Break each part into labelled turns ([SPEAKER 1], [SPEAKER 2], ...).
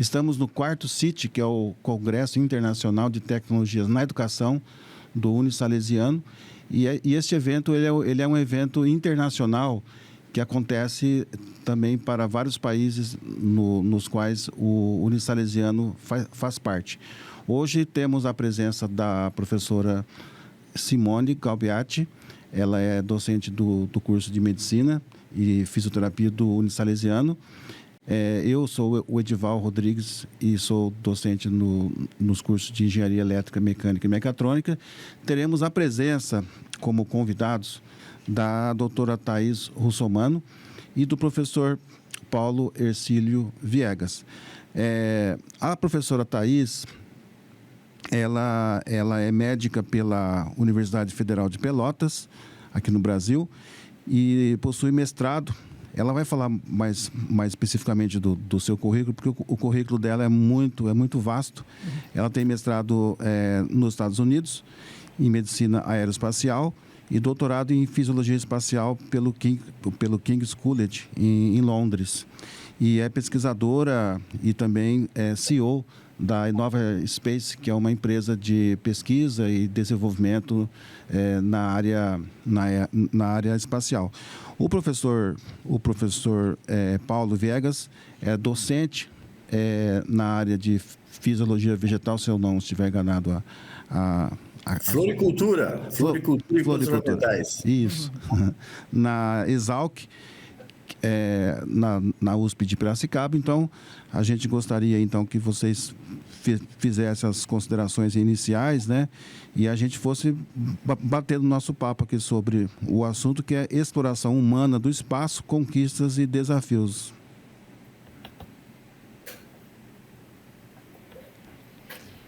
[SPEAKER 1] Estamos no 4º CIT, que é o Congresso Internacional de Tecnologias na Educação do Unisalesiano, e este evento ele é um evento internacional que acontece também para vários países nos quais o Unisalesiano faz parte. Hoje temos a presença da professora Simone Galbiati. Ela é docente do curso de Medicina e Fisioterapia do Unisalesiano. Eu sou o Edival Rodrigues e sou docente nos cursos de Engenharia Elétrica, Mecânica e Mecatrônica. Teremos a presença como convidados da doutora Thaís Russomano e do professor Paulo Hercílio Viegas. A professora Thaís, ela é médica pela Universidade Federal de Pelotas, aqui no Brasil, e possui mestrado. Ela vai falar mais especificamente do seu currículo, porque o currículo dela é muito vasto. Ela tem mestrado nos Estados Unidos, em Medicina Aeroespacial, e doutorado em Fisiologia Espacial pelo King's College, em Londres. E é pesquisadora e também CEO da Inova Space, que é uma empresa de pesquisa e desenvolvimento na área espacial. O professor Paulo Viegas é docente na área de fisiologia vegetal, se eu não estiver enganado.
[SPEAKER 2] Floricultura e plantas ornamentais.
[SPEAKER 1] Isso. Na Exalc, na USP de Piracicaba. Então, a gente gostaria então que vocês fizessem as considerações iniciais, né? E a gente fosse batendo nosso papo aqui sobre o assunto, que é exploração humana do espaço, conquistas e desafios.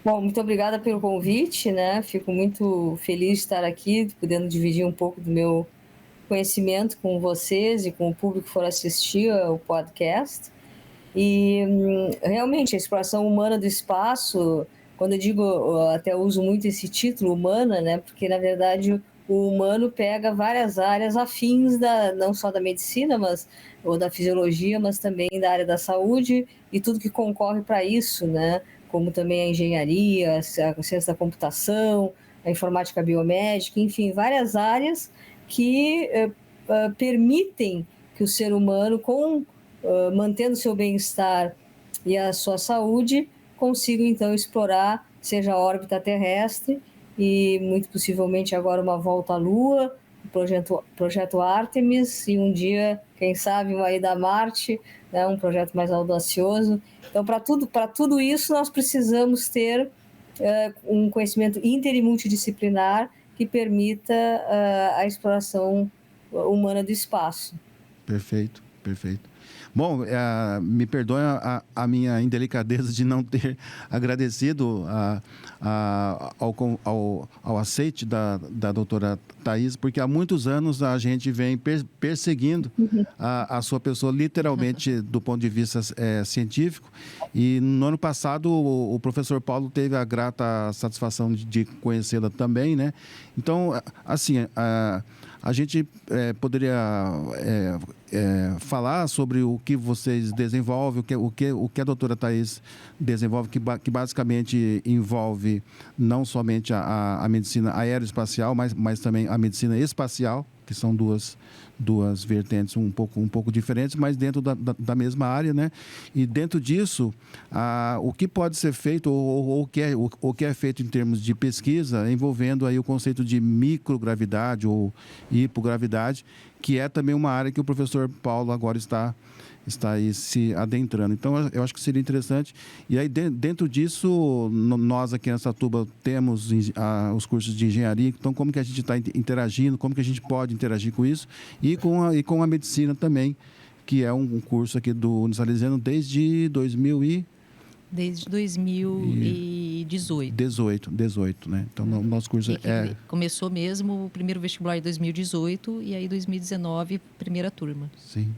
[SPEAKER 3] Bom, muito obrigada pelo convite, né? Fico muito feliz de estar aqui, podendo dividir um pouco do meu conhecimento com vocês e com o público que for assistir ao podcast. E realmente a exploração humana do espaço, quando eu digo, até uso muito esse título humana, né? Porque na verdade o humano pega várias áreas afins não só da medicina, ou da fisiologia, mas também da área da saúde e tudo que concorre para isso, né? Como também a engenharia, a ciência da computação, a informática biomédica, enfim, várias áreas que permitem que o ser humano, mantendo seu bem-estar e a sua saúde, consiga então explorar, seja a órbita terrestre e muito possivelmente agora uma volta à Lua, o projeto Artemis, e um dia, quem sabe, uma ida a Marte, né, um projeto mais audacioso. Então, para tudo isso, nós precisamos ter um conhecimento inter e multidisciplinar que permita a exploração humana do espaço.
[SPEAKER 1] Perfeito. Bom, me perdoe a minha indelicadeza de não ter agradecido ao aceite da doutora Thaís, porque há muitos anos a gente vem perseguindo a sua pessoa, literalmente, do ponto de vista científico. E no ano passado o professor Paulo teve a grata satisfação de conhecê-la também, né? Então, assim, a gente poderia falar sobre o que vocês desenvolvem, o que a doutora Thaís desenvolve, que basicamente envolve não somente a medicina aeroespacial, mas também a medicina espacial, que são duas vertentes um pouco diferentes, mas dentro da mesma área, né? E dentro disso, o que pode ser feito ou o que é feito em termos de pesquisa, envolvendo aí o conceito de microgravidade ou hipogravidade, que é também uma área que o professor Paulo agora está aí se adentrando. Então, eu acho que seria interessante. E aí, dentro disso, nós aqui em Araçatuba temos os cursos de engenharia. Então, como que a gente está interagindo, como que a gente pode interagir com isso, e com a medicina também, que é um curso aqui do Unisalesiano desde
[SPEAKER 4] 2018.
[SPEAKER 1] 18, né? Então, o nosso curso
[SPEAKER 4] começou mesmo o primeiro vestibular em 2018 e aí 2019, primeira turma.
[SPEAKER 1] Sim.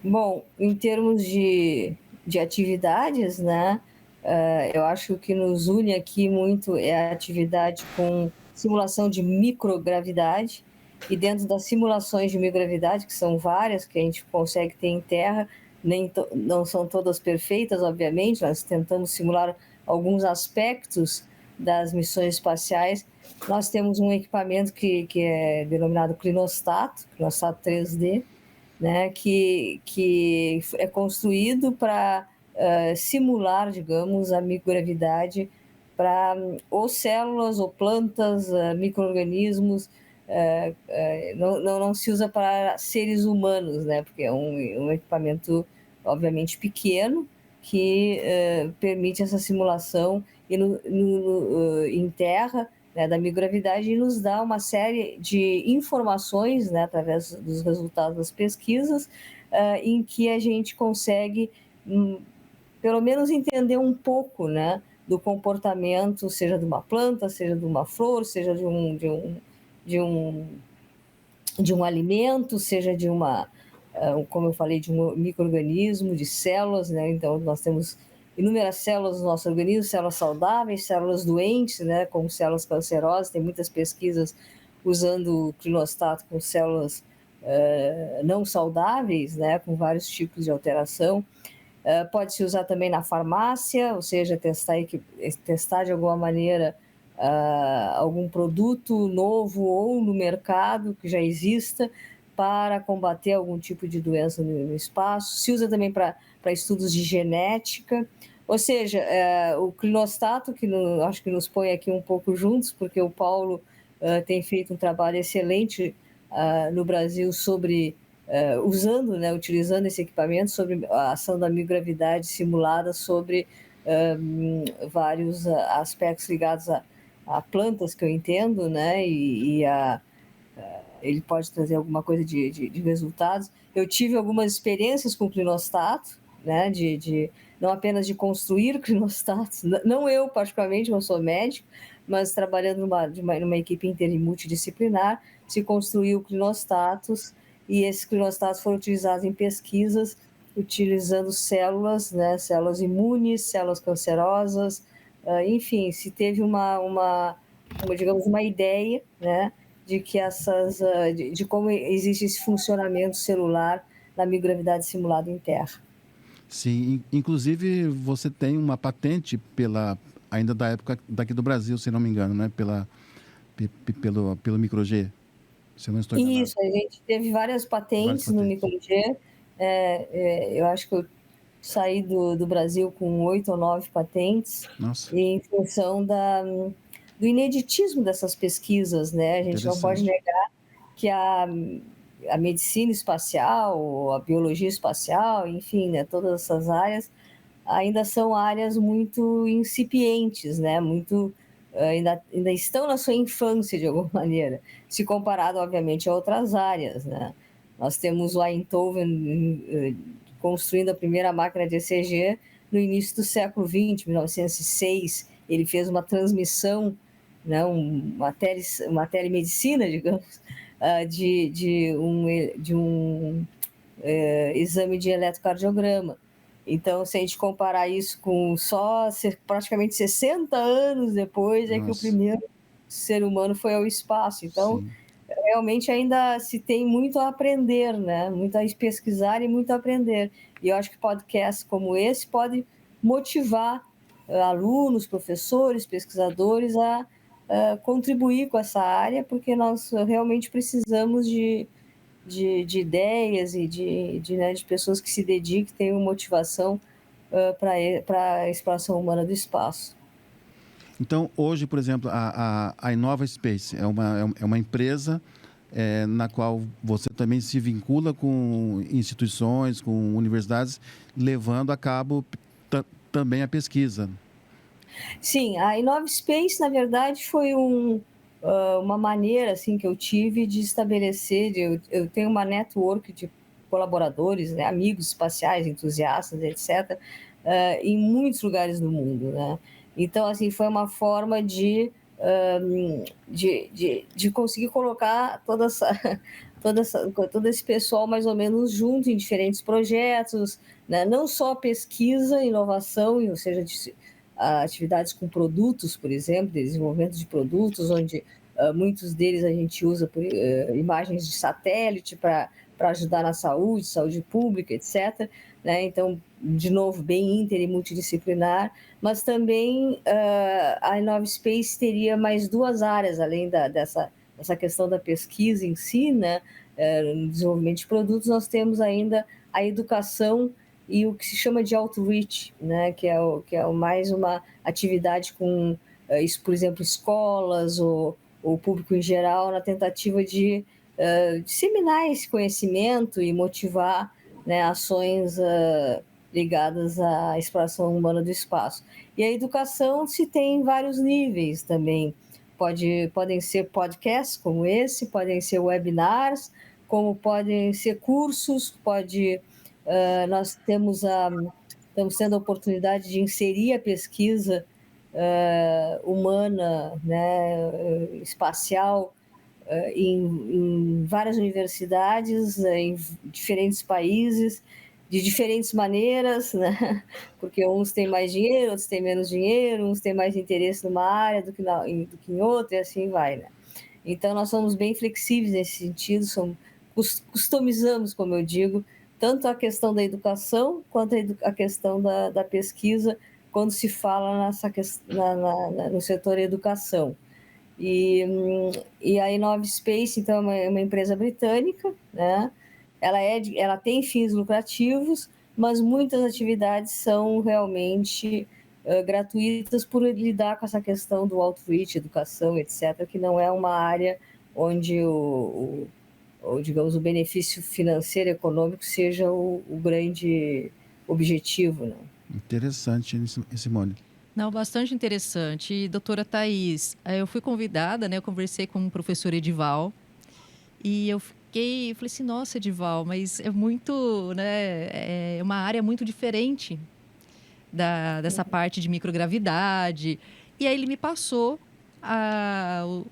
[SPEAKER 3] Bom, em termos de atividades, né? Eu acho que o que nos une aqui muito é a atividade com simulação de microgravidade. e dentro das simulações de microgravidade, que são várias, que a gente consegue ter em Terra, não são todas perfeitas, obviamente, nós tentamos simular alguns aspectos das missões espaciais. Nós temos um equipamento que é denominado clinostato 3D, né, que é construído para simular, digamos, a microgravidade para ou células ou plantas, micro-organismos. Não se usa para seres humanos, né, porque é um equipamento, obviamente, pequeno, que permite essa simulação em terra, né, da microgravidade, e nos dá uma série de informações, né, através dos resultados das pesquisas, em que a gente consegue, pelo menos, entender um pouco, né, do comportamento, seja de uma planta, seja de uma flor, seja de um alimento, seja de como eu falei, de um micro-organismo, de células, né? Então, nós temos inúmeras células no nosso organismo, células saudáveis, células doentes, né? Como células cancerosas. Tem muitas pesquisas usando o clinostato com células não saudáveis, né? Com vários tipos de alteração. Pode-se usar também na farmácia, ou seja, testar de alguma maneira algum produto novo ou no mercado que já exista para combater algum tipo de doença no espaço. Se usa também para estudos de genética. Ou seja, o clinostato, que acho que nos põe aqui um pouco juntos, porque o Paulo tem feito um trabalho excelente no Brasil sobre usando, né, utilizando esse equipamento sobre a ação da microgravidade simulada sobre vários aspectos ligados a plantas, que eu entendo, né, ele pode trazer alguma coisa de resultados. Eu tive algumas experiências com o clinostato, né, não apenas de construir clinostatos, não eu particularmente, eu sou médico, mas trabalhando numa equipe inter e multidisciplinar, se construiu clinostatos, e esses clinostatos foram utilizados em pesquisas, utilizando células, né, células imunes, células cancerosas, enfim, se teve digamos, uma ideia, né, de que de como existe esse funcionamento celular na microgravidade simulada em Terra.
[SPEAKER 1] Sim, inclusive você tem uma patente ainda da época daqui do Brasil, se não me engano, né, pelo Micro-G. Se eu não estou enganado.
[SPEAKER 3] Isso, a gente teve várias patentes no Micro-G. Eu acho que eu saí do Brasil com 8 ou 9 patentes.
[SPEAKER 1] Nossa.
[SPEAKER 3] Em função do ineditismo dessas pesquisas, né? A gente não pode negar que a medicina espacial, a biologia espacial, enfim, né, todas essas áreas ainda são áreas muito incipientes, né? Ainda estão na sua infância, de alguma maneira, se comparado, obviamente, a outras áreas, né? Nós temos o Eindhoven construindo a primeira máquina de ECG no início do século XX, 1906. Ele fez uma transmissão, né, uma telemedicina, digamos, de um exame de eletrocardiograma. Então, se a gente comparar isso com praticamente 60 anos depois, é que o primeiro ser humano foi ao espaço. Então, sim, realmente ainda se tem muito a aprender, né? Muito a pesquisar e muito a aprender. E eu acho que podcasts como esse podem motivar alunos, professores, pesquisadores a contribuir com essa área, porque nós realmente precisamos de ideias e de pessoas que se dediquem, tenham motivação para a exploração humana do espaço.
[SPEAKER 1] Então, hoje, por exemplo, a Inova Space é uma empresa na qual você também se vincula com instituições, com universidades, levando a cabo também a pesquisa.
[SPEAKER 3] Sim, a Inova Space, na verdade, foi uma maneira assim, que eu tive de estabelecer, eu tenho uma network de colaboradores, né, amigos espaciais, entusiastas, etc., em muitos lugares do mundo, né? Então, assim, foi uma forma de conseguir colocar todo esse pessoal mais ou menos junto em diferentes projetos, né? Não só pesquisa, inovação, ou seja, atividades com produtos, por exemplo, desenvolvimento de produtos, onde muitos deles a gente usa por imagens de satélite para ajudar na saúde pública, etc. Né? Então, de novo, bem inter e multidisciplinar, mas também a InnovSpace teria mais 2 áreas, além dessa questão da pesquisa em si, né? No desenvolvimento de produtos, nós temos ainda a educação e o que se chama de outreach, né? que é mais uma atividade com, por exemplo, escolas ou o público em geral, na tentativa de disseminar esse conhecimento e motivar, né, ações ligadas à exploração humana do espaço. E a educação se tem em vários níveis também. Podem ser podcasts como esse, podem ser webinars, como podem ser cursos, nós estamos tendo a oportunidade de inserir a pesquisa humana, né, espacial, em várias universidades, em diferentes países, de diferentes maneiras, né? Porque uns têm mais dinheiro, outros têm menos dinheiro, uns têm mais interesse numa área do que em outra, e assim vai, né? Então, nós somos bem flexíveis nesse sentido, customizamos, como eu digo, tanto a questão da educação quanto a questão da pesquisa, quando se fala no setor educação. E a InnovSpace, então, é uma empresa britânica, né? Ela tem fins lucrativos, mas muitas atividades são realmente gratuitas por lidar com essa questão do outreach, educação, etc., que não é uma área onde digamos, o benefício financeiro e econômico seja o grande objetivo, né?
[SPEAKER 1] Interessante, Simone.
[SPEAKER 4] Não, bastante interessante. E, doutora Thais, eu fui convidada, né? Eu conversei com o professor Edival e eu falei assim, nossa, Edival, mas é muito, né? É uma área muito diferente dessa parte de microgravidade. E aí ele me passou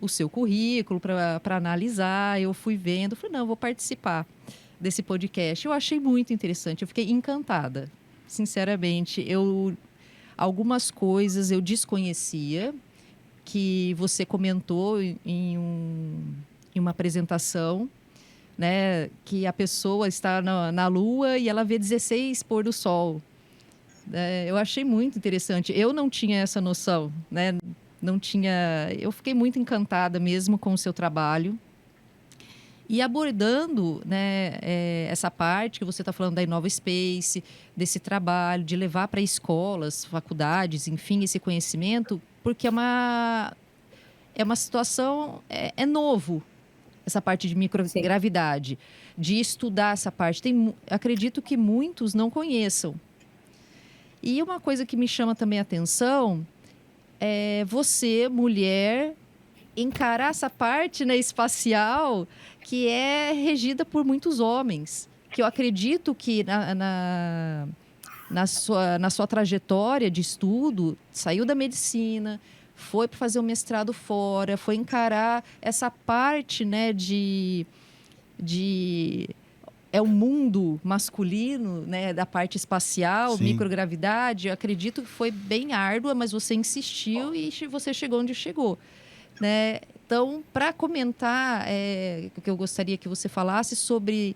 [SPEAKER 4] o seu currículo para analisar. Eu fui vendo, falei, não, eu vou participar desse podcast. Eu achei muito interessante, eu fiquei encantada. Sinceramente, algumas coisas eu desconhecia, que você comentou em uma apresentação, né, que a pessoa está na Lua e ela vê 16 pôr do sol. Eu achei muito interessante. Eu não tinha essa noção, né? Não tinha. Eu fiquei muito encantada mesmo com o seu trabalho. E abordando, né, essa parte que você está falando da InnovSpace, desse trabalho de levar para escolas, faculdades, enfim, esse conhecimento, porque é uma situação, é novo, essa parte de microgravidade, de estudar essa parte. Acredito que muitos não conheçam. E uma coisa que me chama também a atenção é você, mulher, encarar essa parte, né, espacial que é regida por muitos homens. Que eu acredito que na sua trajetória de estudo, saiu da medicina, foi para fazer um mestrado fora, foi encarar essa parte, né, é o mundo masculino, né, da parte espacial,
[SPEAKER 1] Sim.
[SPEAKER 4] Microgravidade. Eu acredito que foi bem árdua, mas você insistiu e você chegou onde chegou, né? Então, para comentar, que eu gostaria que você falasse sobre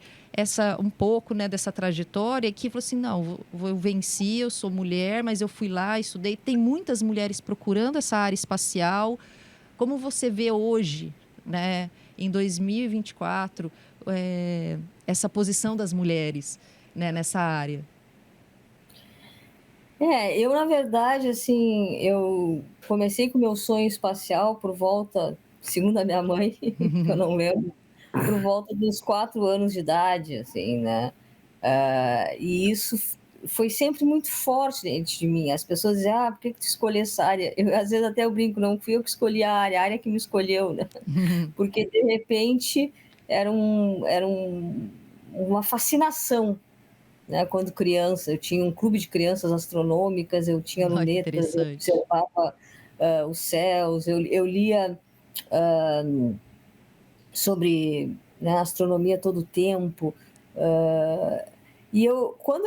[SPEAKER 4] um pouco, né, dessa trajetória, que falou assim, não, eu venci, eu sou mulher, mas eu fui lá, estudei. Tem muitas mulheres procurando essa área espacial. Como você vê hoje, né, em 2024, essa posição das mulheres, né, nessa área?
[SPEAKER 3] Eu, na verdade, assim, eu comecei com o meu sonho espacial por volta, segundo a minha mãe, que eu não lembro, por volta dos 4 anos de idade, assim, né? E isso foi sempre muito forte dentro de mim. As pessoas dizem, por que tu escolheu essa área? Às vezes até eu brinco, não fui eu que escolhi a área que me escolheu, né? Porque, de repente, era uma fascinação, né? Quando criança, eu tinha um clube de crianças astronômicas, eu tinha lunetas, eu observava os céus, eu lia sobre, né, astronomia todo o tempo. E quando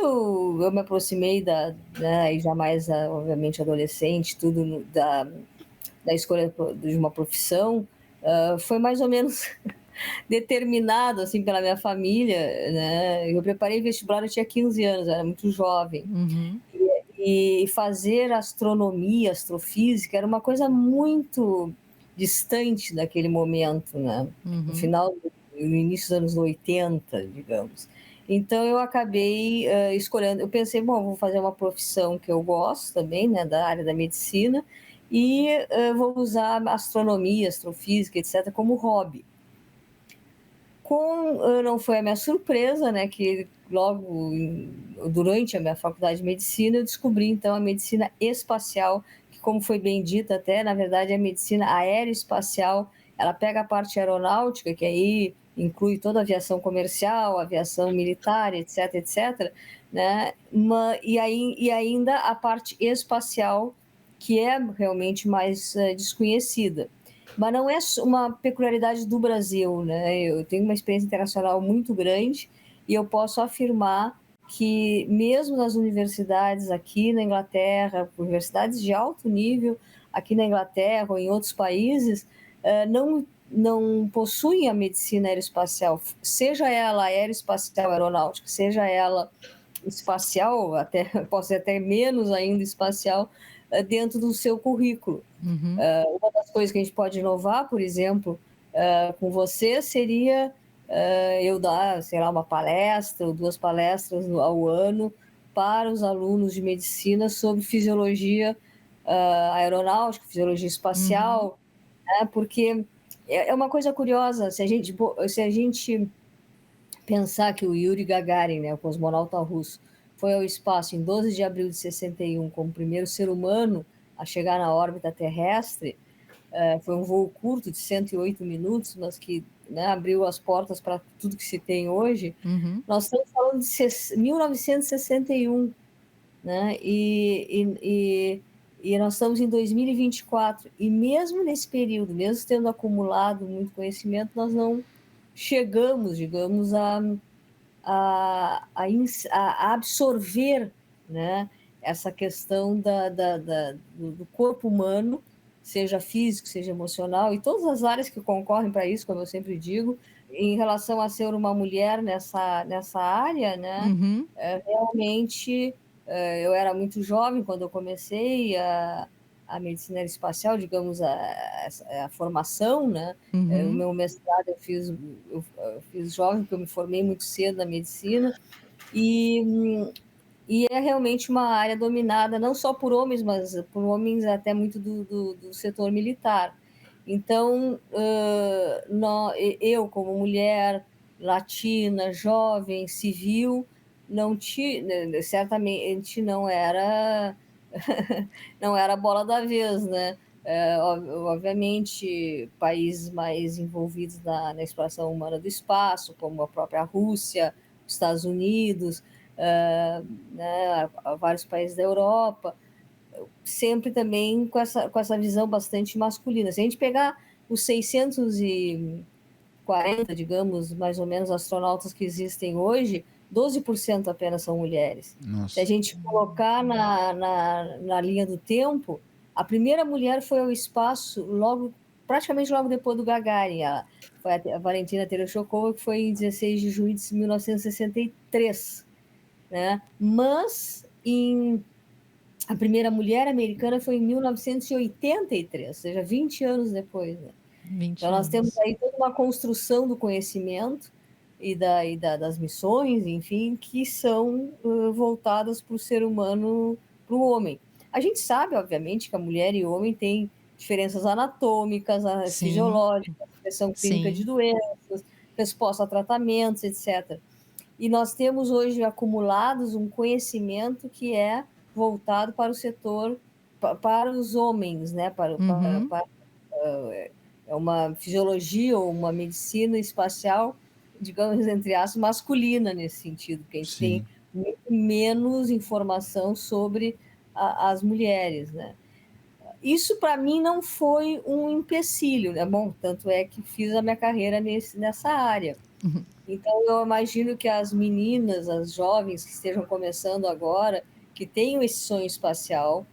[SPEAKER 3] eu me aproximei né, e já mais, obviamente, adolescente, tudo da escolha de uma profissão, foi mais ou menos determinado assim pela minha família, né? Eu preparei vestibular, eu tinha 15 anos, eu era muito jovem.
[SPEAKER 4] Uhum.
[SPEAKER 3] E fazer astronomia, astrofísica, era uma coisa muito distante daquele momento, né? No
[SPEAKER 4] Uhum.
[SPEAKER 3] no início dos anos 80, digamos. Então eu acabei escolhendo, eu pensei, bom, vou fazer uma profissão que eu gosto também, né, da área da medicina, e vou usar astronomia, astrofísica, etc., como hobby. Não foi a minha surpresa, né, que logo durante a minha faculdade de medicina eu descobri então a medicina espacial, que, como foi bem dito até, na verdade é a medicina aeroespacial. Ela pega a parte aeronáutica, que aí inclui toda a aviação comercial, aviação militar, etc, etc, né? E ainda a parte espacial, que é realmente mais desconhecida. Mas não é uma peculiaridade do Brasil, né? Eu tenho uma experiência internacional muito grande e eu posso afirmar que mesmo nas universidades aqui na Inglaterra, universidades de alto nível aqui na Inglaterra ou em outros países, não possuem a medicina aeroespacial, seja ela aeroespacial aeronáutica, seja ela espacial, até pode ser até menos ainda espacial, dentro do seu currículo.
[SPEAKER 4] Uhum.
[SPEAKER 3] Uma das coisas que a gente pode inovar, por exemplo, com você, seria eu dar, sei lá, uma palestra ou 2 palestras ao ano para os alunos de medicina sobre fisiologia aeronáutica, fisiologia
[SPEAKER 4] Uhum.
[SPEAKER 3] espacial, né? Porque é uma coisa curiosa, se a gente pensar que o Yuri Gagarin, né, o cosmonauta russo, foi ao espaço em 12 de abril de 61 como o primeiro ser humano a chegar na órbita terrestre. Foi um voo curto de 108 minutos, mas que, né, abriu as portas para tudo que se tem hoje.
[SPEAKER 4] Uhum.
[SPEAKER 3] Nós estamos falando de 1961, né? E nós estamos em 2024. E mesmo nesse período, mesmo tendo acumulado muito conhecimento, nós não chegamos, digamos, a absorver, né, essa questão do corpo humano, seja físico, seja emocional, e todas as áreas que concorrem para isso, como eu sempre digo, em relação a ser uma mulher nessa área, né,
[SPEAKER 4] Uhum.
[SPEAKER 3] realmente eu era muito jovem quando eu comecei a medicina aeroespacial, digamos, a formação, né? O
[SPEAKER 4] Uhum.
[SPEAKER 3] meu mestrado eu fiz jovem, porque eu me formei muito cedo na medicina, e, e é realmente uma área dominada não só por homens, mas por homens até muito do setor militar. Então, eu, como mulher latina, jovem, civil, certamente não era a bola da vez, né? Obviamente, países mais envolvidos na exploração humana do espaço, como a própria Rússia, os Estados Unidos, né, vários países da Europa, sempre também com essa visão bastante masculina. Se a gente pegar os 640, digamos, mais ou menos, astronautas que existem hoje, 12% apenas são mulheres. Se a
[SPEAKER 1] Nossa.
[SPEAKER 3] gente colocar na linha do tempo, a primeira mulher foi ao espaço praticamente logo depois do Gagarin. Foi a Valentina Tereshkova, que foi em 16 de junho de 1963. Né? Mas a primeira mulher americana foi em 1983, ou seja, 20 anos depois. Né?
[SPEAKER 4] 20
[SPEAKER 3] Então, nós temos
[SPEAKER 4] anos.
[SPEAKER 3] aí toda uma construção do conhecimento das missões, enfim, que são voltadas para o ser humano, para o homem. A gente sabe, obviamente, que a mulher e o homem têm diferenças anatômicas,
[SPEAKER 4] Sim,
[SPEAKER 3] fisiológicas, expressão clínica de
[SPEAKER 4] sim.
[SPEAKER 3] doenças, resposta a tratamentos, etc. E nós temos hoje acumulados um conhecimento que é voltado para o setor, para os homens, né?
[SPEAKER 4] Uhum.
[SPEAKER 3] É uma fisiologia ou uma medicina espacial, digamos, entre aspas, masculina nesse sentido, que a gente tem
[SPEAKER 1] Sim.
[SPEAKER 3] muito menos informação sobre as mulheres, né? Isso para mim não foi um empecilho, né? Bom, tanto é que fiz a minha carreira nessa área.
[SPEAKER 4] Uhum.
[SPEAKER 3] Então, eu imagino que as meninas, as jovens que estejam começando agora, que tenham esse sonho espacial,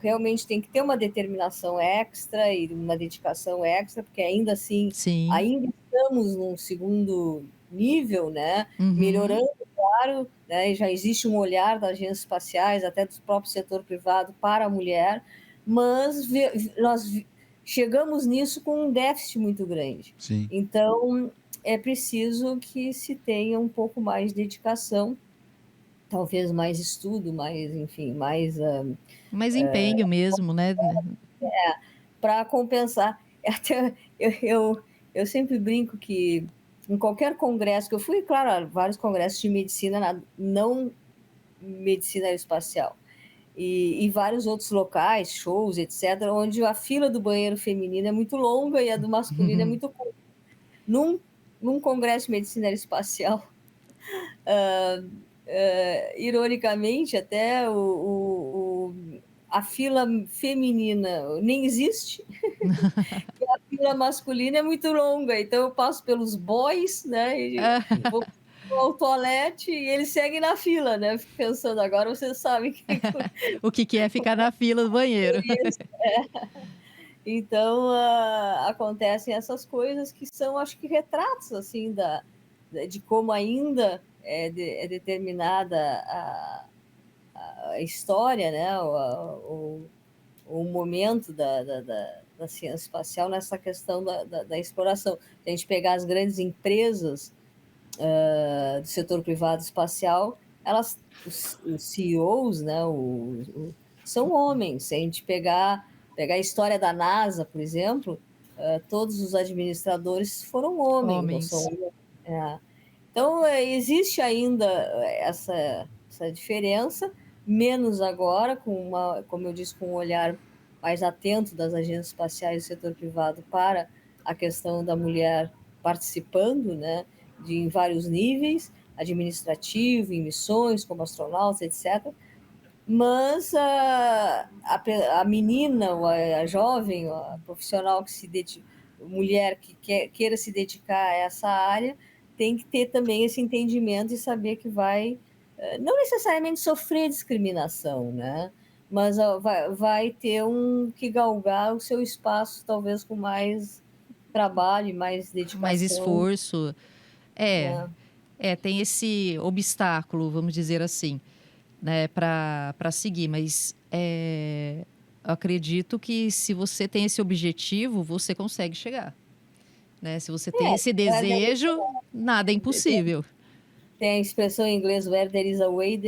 [SPEAKER 3] realmente tem que ter uma determinação extra e uma dedicação extra, porque ainda assim,
[SPEAKER 4] Sim.
[SPEAKER 3] ainda estamos num segundo nível, né?
[SPEAKER 4] Uhum.
[SPEAKER 3] Melhorando, claro, né? E já existe um olhar das agências espaciais, até do próprio setor privado, para a mulher, mas nós chegamos nisso com um déficit muito grande.
[SPEAKER 1] Sim.
[SPEAKER 3] Então, é preciso que se tenha um pouco mais de dedicação, talvez mais estudo, mais, enfim, mais
[SPEAKER 4] Mais empenho mesmo, né?
[SPEAKER 3] para compensar. Até eu sempre brinco que em qualquer congresso que eu fui, claro, vários congressos de medicina, não medicina aeroespacial, e vários outros locais, shows, etc., onde a fila do banheiro feminino é muito longa e a do masculino é muito curta. Num congresso de medicina aeroespacial, ironicamente, até a fila feminina nem existe, e a fila masculina é muito longa, então eu passo pelos boys, né, e vou ao toalete e eles seguem na fila, né, fico pensando, agora vocês sabem
[SPEAKER 4] O que é ficar na fila do banheiro.
[SPEAKER 3] Então, acontecem essas coisas que são, acho que, retratos, assim, de como ainda é determinada a história, né, o momento da ciência espacial nessa questão da exploração. Se a gente pegar as grandes empresas do setor privado espacial, os CEOs, né, são homens. Se a gente pegar a história da NASA, por exemplo, todos os administradores foram homens.
[SPEAKER 4] Homens.
[SPEAKER 3] Então, existe ainda essa diferença, menos agora, como eu disse, com um olhar mais atento das agências espaciais do setor privado para a questão da mulher participando, né, em vários níveis, administrativo, em missões, como astronautas, etc. Mas a menina, a jovem, a profissional mulher que queira se dedicar a essa área, tem que ter também esse entendimento e saber que vai, não necessariamente sofrer discriminação, né? Mas vai ter que galgar o seu espaço, talvez com mais trabalho e mais dedicação.
[SPEAKER 4] Mais esforço. Tem esse obstáculo, vamos dizer assim, né, para seguir, mas eu acredito que se você tem esse objetivo, você consegue chegar. Né? Se você tem esse desejo, nada é impossível.
[SPEAKER 3] Tem a expressão em inglês, where there is a way,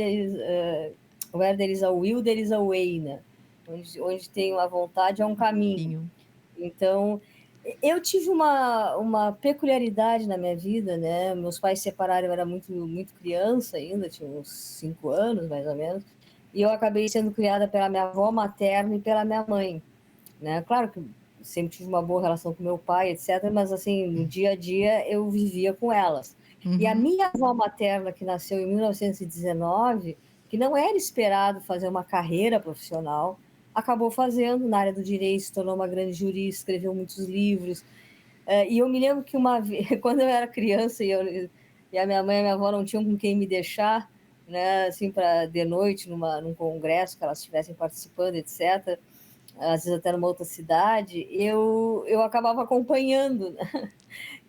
[SPEAKER 3] where there is a will, there is a way, né? Onde tem uma vontade, é um caminho. Então, eu tive uma peculiaridade na minha vida, né? Meus pais se separaram, eu era muito, muito criança ainda, tinha uns 5 anos, mais ou menos, e eu acabei sendo criada pela minha avó materna e pela minha mãe, né? Claro que sempre tive uma boa relação com meu pai, etc., mas, assim, no dia a dia eu vivia com elas.
[SPEAKER 4] Uhum.
[SPEAKER 3] E a minha avó materna, que nasceu em 1919, que não era esperado fazer uma carreira profissional, acabou fazendo na área do direito, se tornou uma grande jurista, escreveu muitos livros. E eu me lembro que uma vez, quando eu era criança e a minha mãe e a minha avó não tinham com quem me deixar, né, assim, para de noite, num congresso que elas estivessem participando, etc., às vezes até numa outra cidade, eu acabava acompanhando, né?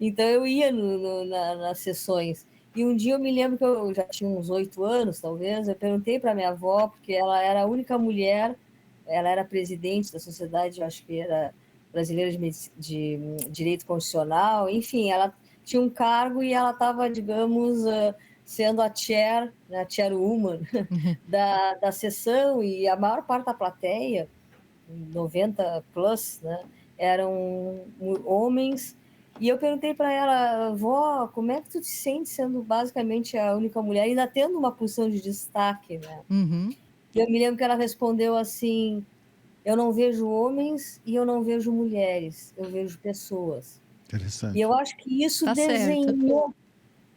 [SPEAKER 3] Então eu ia nas sessões. E um dia eu me lembro que eu já tinha uns 8 anos, talvez, eu perguntei para minha avó, porque ela era a única mulher, ela era presidente da sociedade, eu acho que era brasileira de direito constitucional, enfim, ela tinha um cargo e ela estava, digamos, sendo a chair, né, a chairwoman da sessão, e a maior parte da plateia, 90 plus, né, eram homens. E eu perguntei para ela, vó, como é que tu te sente sendo basicamente a única mulher, ainda tendo uma posição de destaque, né?
[SPEAKER 4] Uhum.
[SPEAKER 3] E eu me lembro que ela respondeu assim, eu não vejo homens e eu não vejo mulheres, eu vejo pessoas.
[SPEAKER 1] Interessante.
[SPEAKER 3] E eu acho que isso desenhou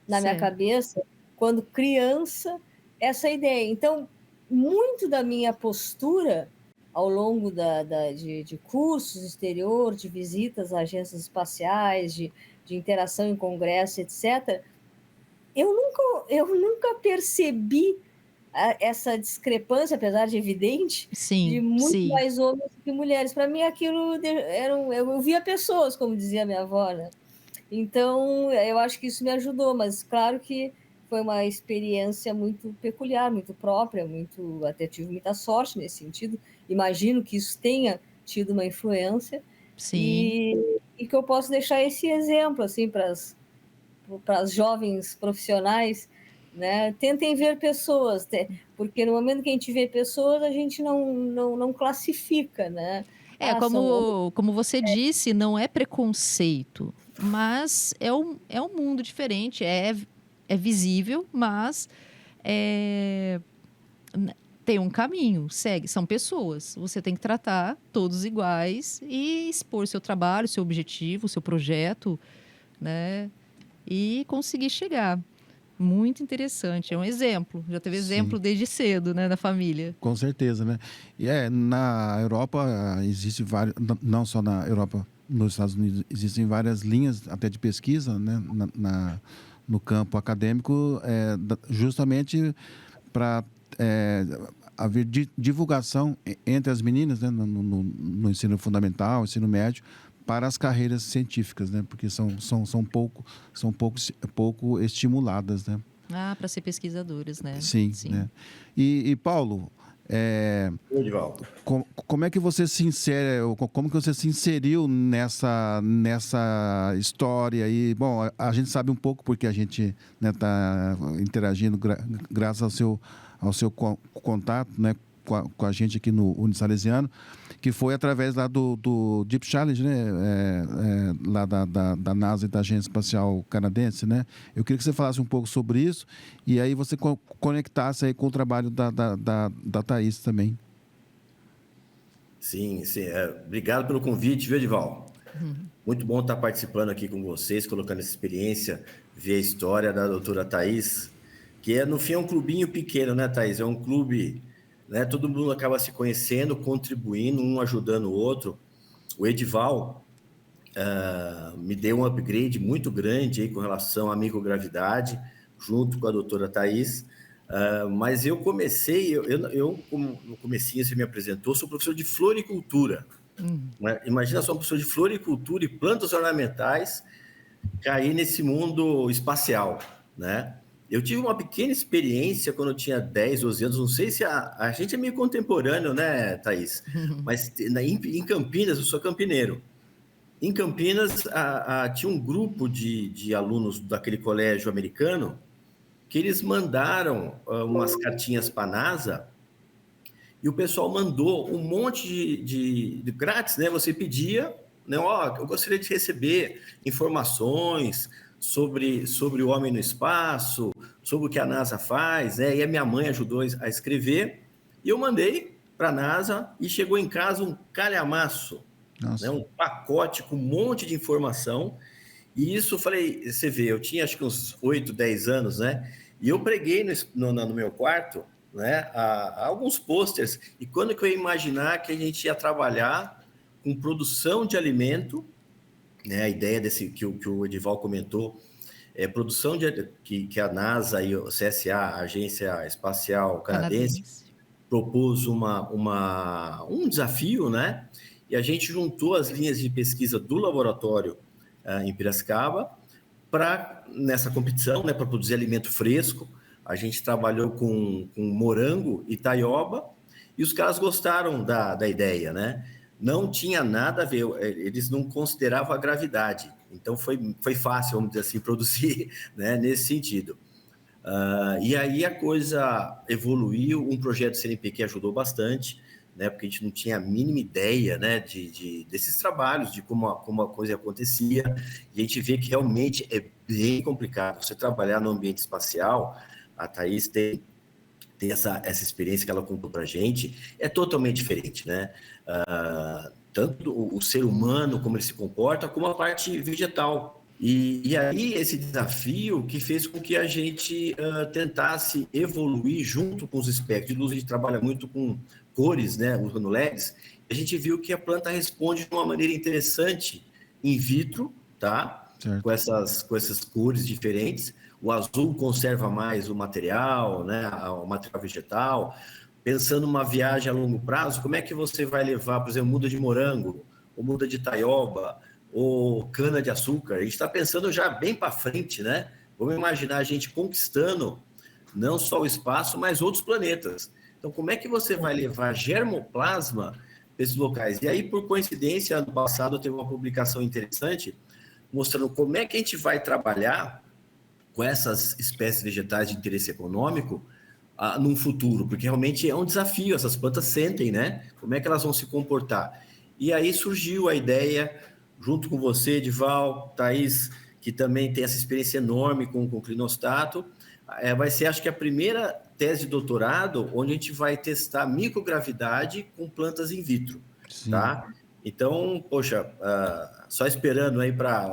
[SPEAKER 3] na minha cabeça, quando criança, essa ideia. Então, muito da minha postura ao longo de cursos exterior, de visitas a agências espaciais, de interação em congresso, etc., eu nunca percebi essa discrepância, apesar de evidente,
[SPEAKER 4] Sim,
[SPEAKER 3] de muito
[SPEAKER 4] sim.
[SPEAKER 3] mais homens que mulheres. Para mim, aquilo eu via pessoas, como dizia minha avó, né? Então, eu acho que isso me ajudou, mas claro que foi uma experiência muito peculiar, muito própria, até tive muita sorte nesse sentido. Imagino que isso tenha tido uma influência
[SPEAKER 4] Sim.
[SPEAKER 3] e que eu posso deixar esse exemplo assim para as jovens profissionais, né? Tentem ver pessoas, porque no momento que a gente vê pessoas, a gente não classifica, né?
[SPEAKER 4] É,
[SPEAKER 3] São homens.
[SPEAKER 4] como você disse, não é preconceito, mas é um mundo diferente, é visível, mas é, tem um caminho, segue, são pessoas. Você tem que tratar todos iguais e expor seu trabalho, seu objetivo, seu projeto, né? E conseguir chegar. Muito interessante, é um exemplo. Já teve
[SPEAKER 1] Sim,
[SPEAKER 4] exemplo desde cedo, né, na família.
[SPEAKER 1] com certeza, né? E na Europa existe vários, não só na Europa, nos Estados Unidos existem várias linhas até de pesquisa, né, no campo acadêmico, justamente para haver divulgação entre as meninas, né, no ensino fundamental, ensino médio, para as carreiras científicas, né, porque pouco estimuladas, né?
[SPEAKER 4] Ah, para ser pesquisadores, né?
[SPEAKER 1] Sim,
[SPEAKER 4] Sim.
[SPEAKER 1] né? E Paulo,
[SPEAKER 2] Edival.
[SPEAKER 1] como é que você se insere, como que você se inseriu nessa história aí? Bom, a gente sabe um pouco porque a gente está interagindo graças ao seu contato, né, com a gente aqui no Unisalesiano, que foi através lá do Deep Challenge, né, lá da NASA e da Agência Espacial Canadense, né? Eu queria que você falasse um pouco sobre isso e aí você conectasse aí com o trabalho da Thaís também.
[SPEAKER 2] Sim, sim. Obrigado pelo convite, viu, Edival? Muito bom estar participando aqui com vocês, colocando essa experiência, ver a história da doutora Thaís, que no fim é um clubinho pequeno, né, Thaís? É um clube, né? Todo mundo acaba se conhecendo, contribuindo, um ajudando o outro. O Edival me deu um upgrade muito grande aí com relação à microgravidade, junto com a doutora Thaís. Mas eu comecei, como no comecinho você me apresentou, sou professor de floricultura. Né? Imagina só um professor de floricultura e plantas ornamentais cair nesse mundo espacial, né? Eu tive uma pequena experiência quando eu tinha 10, 12 anos, não sei se a gente é meio contemporâneo, né, Thaís? Mas em Campinas, eu sou campineiro. Em Campinas, tinha um grupo de alunos daquele colégio americano que eles mandaram umas cartinhas para a NASA e o pessoal mandou um monte de grátis, né? Você pedia, né? Ó, eu gostaria de receber informações sobre o homem no espaço, sobre o que a NASA faz, né? E a minha mãe ajudou a escrever e eu mandei para a NASA e chegou em casa um calhamaço, né?
[SPEAKER 1] Nossa.
[SPEAKER 2] Um pacote com um monte de informação. E isso, falei, você vê, eu tinha acho que uns 8, 10 anos, né? E eu preguei no meu quarto, né, alguns posters. E quando que eu ia imaginar que a gente ia trabalhar com produção de alimento, né? A ideia que o Edival comentou, produção que a NASA e o CSA, a Agência Espacial Canadense,
[SPEAKER 4] Canadense.
[SPEAKER 2] propôs um desafio, né? E a gente juntou as linhas de pesquisa do laboratório em Piracicaba nessa competição, né, para produzir alimento fresco. A gente trabalhou com morango e taioba e os caras gostaram da ideia, né? Não tinha nada a ver, eles não consideravam a gravidade. Então foi fácil, vamos dizer assim, produzir, né, nesse sentido. E aí a coisa evoluiu, um projeto CNPq ajudou bastante, né, porque a gente não tinha a mínima ideia, né, desses trabalhos, de como a coisa acontecia, e a gente vê que realmente é bem complicado. Você trabalhar no ambiente espacial, a Thaís tem essa experiência que ela contou para a gente, é totalmente diferente, né? Tanto o ser humano, como ele se comporta, como a parte vegetal. E aí, esse desafio que fez com que a gente tentasse evoluir junto com os espectros de luz. A gente trabalha muito com cores, né, usando LEDs. A gente viu que a planta responde de uma maneira interessante in vitro, tá?
[SPEAKER 1] Certo.
[SPEAKER 2] Com essas cores diferentes. o azul conserva mais o material, né, o material vegetal. Pensando numa viagem a longo prazo, como é que você vai levar, por exemplo, muda de morango, ou muda de taioba, ou cana de açúcar? A gente está pensando já bem para frente, né? Vamos imaginar a gente conquistando não só o espaço, mas outros planetas. Então, como é que você vai levar germoplasma para esses locais? E aí, por coincidência, ano passado teve uma publicação interessante mostrando como é que a gente vai trabalhar com essas espécies vegetais de interesse econômico num futuro, porque realmente é um desafio, essas plantas sentem, né? Como é que elas vão se comportar? E aí surgiu a ideia, junto com você, Edival, Thaís, que também tem essa experiência enorme com o clinostato, vai ser, acho que, a primeira tese de doutorado onde a gente vai testar microgravidade com plantas in vitro,
[SPEAKER 1] Sim.
[SPEAKER 2] tá? Então, poxa, só esperando aí para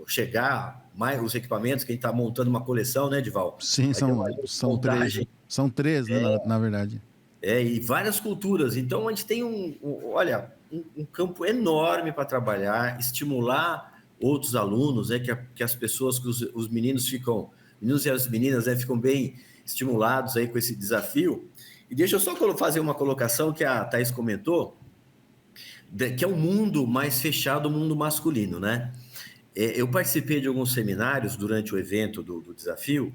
[SPEAKER 2] chegar mais os equipamentos, que a gente está montando uma coleção, né, Edival?
[SPEAKER 1] Sim, são três. São três, né, na verdade.
[SPEAKER 2] E várias culturas. Então, a gente tem um campo enorme para trabalhar, estimular outros alunos, né, que as pessoas, que os meninos e as meninas, né, ficam bem estimulados aí com esse desafio. E deixa eu só fazer uma colocação que a Thaís comentou, que é um mundo mais fechado, o mundo masculino, né? Eu participei de alguns seminários durante o evento do desafio,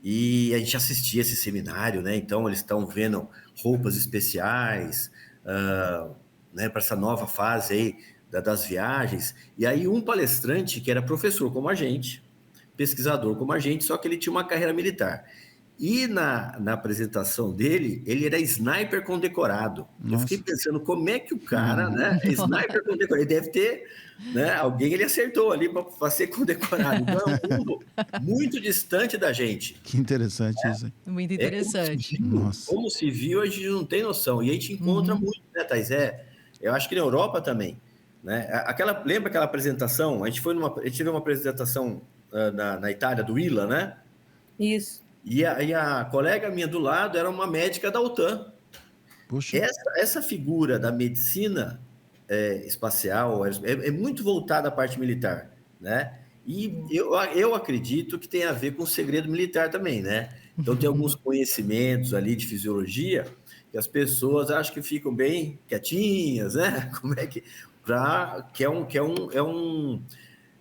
[SPEAKER 2] e a gente assistia esse seminário, né? Então, eles estão vendo roupas especiais, né, para essa nova fase aí das viagens. E aí, um palestrante que era professor como a gente, pesquisador como a gente, só que ele tinha uma carreira militar. E na apresentação dele, ele era sniper condecorado.
[SPEAKER 1] Nossa.
[SPEAKER 2] Eu fiquei pensando, como é que o cara, né, sniper condecorado, ele deve ter, né, alguém ele acertou ali para ser condecorado. Então, é um mundo muito distante da gente.
[SPEAKER 1] Que interessante isso.
[SPEAKER 4] Muito interessante.
[SPEAKER 2] Como civil, a gente não tem noção. E a gente encontra muito, né, Thaís? Eu acho que na Europa também. Né? Lembra aquela apresentação? A gente teve uma apresentação na Itália, do ILA, né?
[SPEAKER 3] Isso.
[SPEAKER 2] E a colega minha do lado era uma médica da OTAN.
[SPEAKER 1] Puxa.
[SPEAKER 2] Essa figura da medicina espacial é muito voltada à parte militar, né? E eu acredito que tem a ver com o segredo militar também, né? Então, tem alguns conhecimentos ali de fisiologia que as pessoas acham que ficam bem quietinhas, né? Como é que...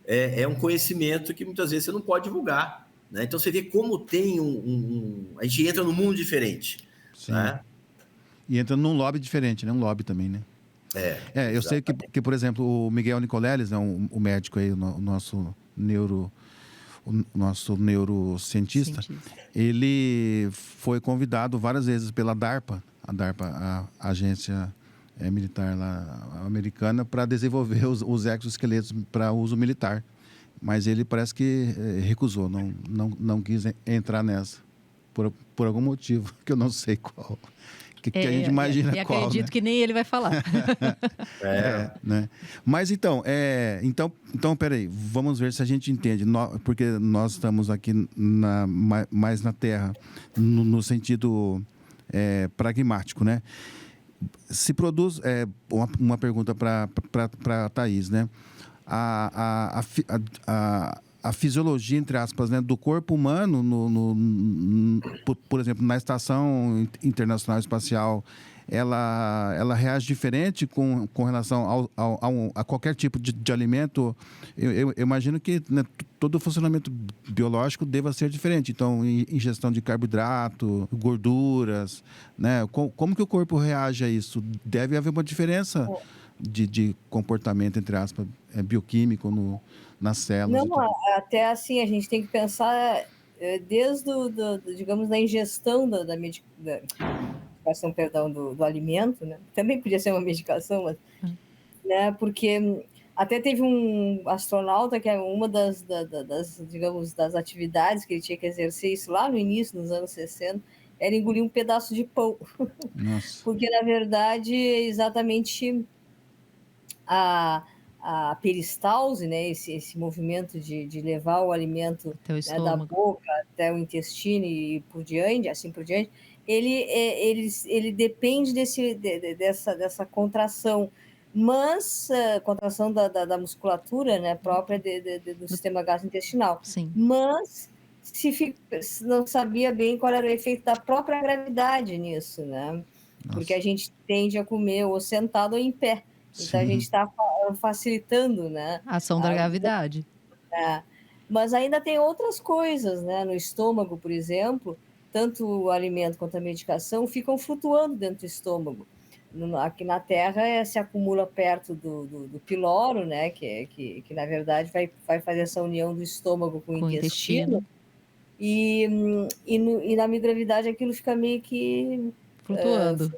[SPEAKER 2] É um conhecimento que muitas vezes você não pode divulgar, né? Então, você vê como tem a gente entra num mundo diferente.
[SPEAKER 1] Sim.
[SPEAKER 2] Né?
[SPEAKER 1] E entra num lobby diferente, né? Um lobby também, né? Eu sei que, por exemplo, o Miguel Nicoleles, né, o médico aí, o nosso neurocientista, ele foi convidado várias vezes pela DARPA, a agência militar lá, americana, para desenvolver os exoesqueletos para uso militar. Mas ele parece que recusou, não quis entrar nessa, por algum motivo, que eu não sei qual. Que a gente imagina qual,
[SPEAKER 4] acredito, né? Que nem ele vai falar.
[SPEAKER 1] Né? Mas então, peraí, vamos ver se a gente entende, porque nós estamos aqui mais na Terra, no sentido pragmático, né? Se produz, uma pergunta para a Thaís, né? A fisiologia, entre aspas, né, do corpo humano, por exemplo, na Estação Internacional Espacial, ela reage diferente com relação a qualquer tipo de alimento. Eu imagino que, né, todo o funcionamento biológico deva ser diferente. Então, ingestão de carboidrato, gorduras, né? Como que o corpo reage a isso? Deve haver uma diferença de comportamento, entre aspas, bioquímico nas células.
[SPEAKER 3] Não, até assim, a gente tem que pensar desde digamos, da ingestão da medicação, perdão, do alimento, né? Também podia ser uma medicação, mas, né? Porque até teve um astronauta que é uma das, digamos, das atividades que ele tinha que exercer, isso lá no início, nos anos 60, era engolir um pedaço de pão.
[SPEAKER 1] Nossa.
[SPEAKER 3] Porque, na verdade, exatamente a peristalse, né, esse movimento de levar o alimento, né, da boca até o intestino e por diante, assim por diante, ele depende dessa contração, mas contração da musculatura, né, própria do sistema gastrointestinal.
[SPEAKER 4] Sim.
[SPEAKER 3] Mas se não sabia bem qual era o efeito da própria gravidade nisso, né? Porque a gente tende a comer ou sentado ou em pé. Então, a gente está facilitando, né?
[SPEAKER 4] A ação da gravidade.
[SPEAKER 3] Mas ainda tem outras coisas, né? No estômago, por exemplo, tanto o alimento quanto a medicação ficam flutuando dentro do estômago. Aqui na Terra se acumula perto do piloro, né? Que na verdade vai fazer essa união do estômago com o intestino. E na microgravidade aquilo fica meio que
[SPEAKER 4] flutuando,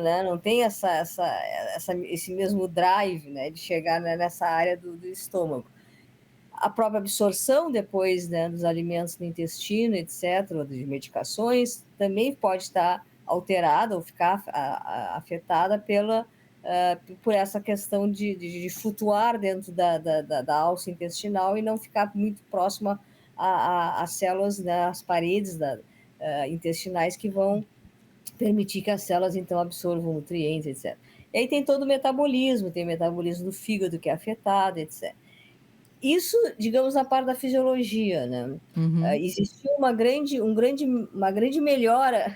[SPEAKER 3] né? Não tem esse mesmo drive, né? De chegar, né, nessa área do estômago. A própria absorção depois, né, dos alimentos no intestino, etc., ou de medicações, também pode estar alterada ou ficar afetada por essa questão de flutuar dentro da alça intestinal e não ficar muito próxima às células, né, às paredes intestinais que vão permitir que as células, então, absorvam nutrientes, etc. E aí tem todo o metabolismo, tem o metabolismo do fígado que é afetado, etc. Isso, digamos, na parte da fisiologia, né? Existiu uma grande melhora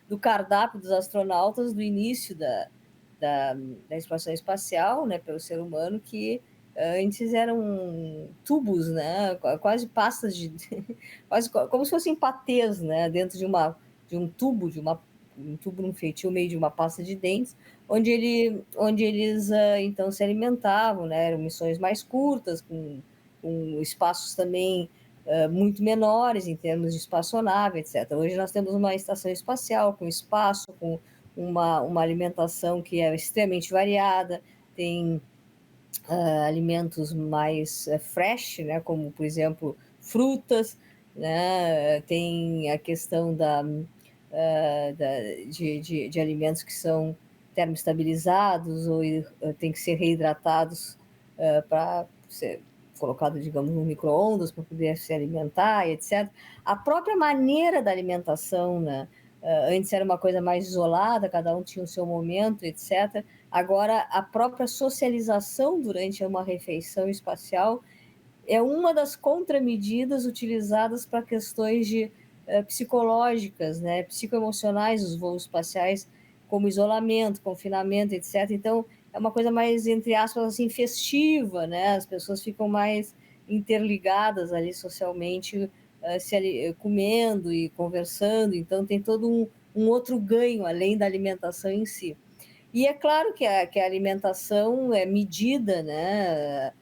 [SPEAKER 3] do cardápio dos astronautas do início da exploração espacial, né, pelo ser humano, que antes eram tubos, né, quase pastas quase como se fossem patês, né, dentro de um tubo, um tubo no feitio meio de uma pasta de dentes, onde eles então se alimentavam, né, eram missões mais curtas, com espaços também muito menores em termos de espaçonave, etc. Hoje nós temos uma estação espacial com espaço, com uma alimentação que é extremamente variada, tem alimentos mais fresh, né, como, por exemplo, frutas, né, tem a questão de alimentos que são termoestabilizados ou tem que ser reidratados para ser colocado, digamos, no micro-ondas para poder se alimentar, etc. A própria maneira da alimentação, né? Antes era uma coisa mais isolada, cada um tinha o seu momento, etc. Agora, a própria socialização durante uma refeição espacial é uma das contramedidas utilizadas para questões psicológicas, né, psicoemocionais dos voos espaciais, como isolamento, confinamento, etc. Então, é uma coisa mais, entre aspas, assim, festiva, né? As pessoas ficam mais interligadas ali socialmente, comendo e conversando. Então, tem todo um outro ganho, além da alimentação em si. E é claro que a alimentação é medida, né?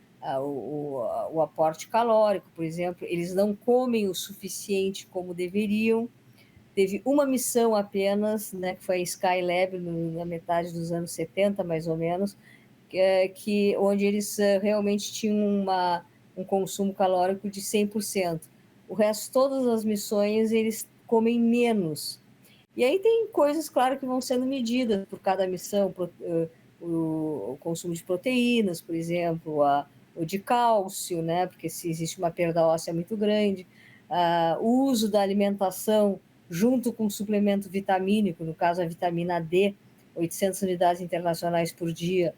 [SPEAKER 3] O aporte calórico, por exemplo, eles não comem o suficiente como deveriam. Teve uma missão apenas, né, que foi a Skylab, na metade dos anos 70, mais ou menos, onde eles realmente tinham um consumo calórico de 100%. O resto, todas as missões, eles comem menos. E aí tem coisas, claro, que vão sendo medidas por cada missão, o consumo de proteínas, por exemplo, o de cálcio, né, porque se existe uma perda óssea muito grande, o uso da alimentação junto com suplemento vitamínico, no caso a vitamina D, 800 unidades internacionais por dia,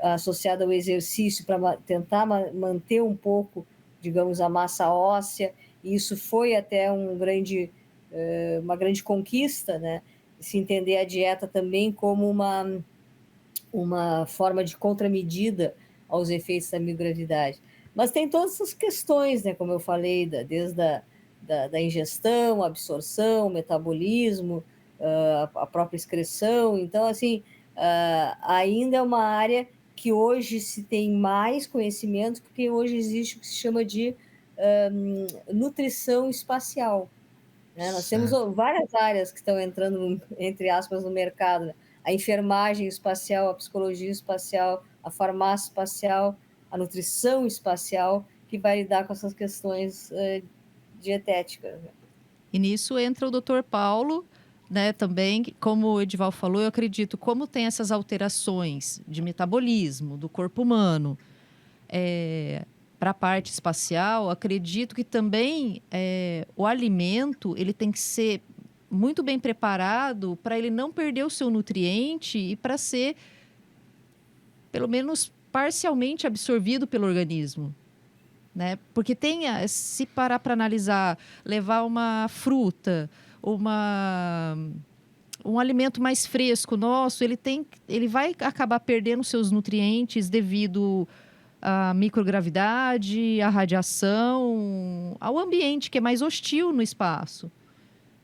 [SPEAKER 3] associada ao exercício para tentar manter um pouco, digamos, a massa óssea. E isso foi até uma grande conquista, né? Se entender a dieta também como uma forma de contramedida aos efeitos da microgravidade. Mas tem todas essas questões, né? Como eu falei, desde da ingestão, absorção, metabolismo, a própria excreção. Então, assim, ainda é uma área que hoje se tem mais conhecimento, porque hoje existe o que se chama de nutrição espacial. Né? Nós temos várias áreas que estão entrando, entre aspas, no mercado. Né? A enfermagem espacial, a psicologia espacial, a farmácia espacial, a nutrição espacial, que vai lidar com essas questões dietéticas.
[SPEAKER 4] E nisso entra o Dr. Paulo, né, também, como o Edival falou, eu acredito, como tem essas alterações de metabolismo do corpo humano para a parte espacial, acredito que também o alimento ele tem que ser muito bem preparado para ele não perder o seu nutriente e para ser, pelo menos, parcialmente absorvido pelo organismo. né? Porque se parar para analisar, levar uma fruta, um alimento mais fresco nosso, ele vai acabar perdendo seus nutrientes devido à microgravidade, à radiação, ao ambiente que é mais hostil no espaço,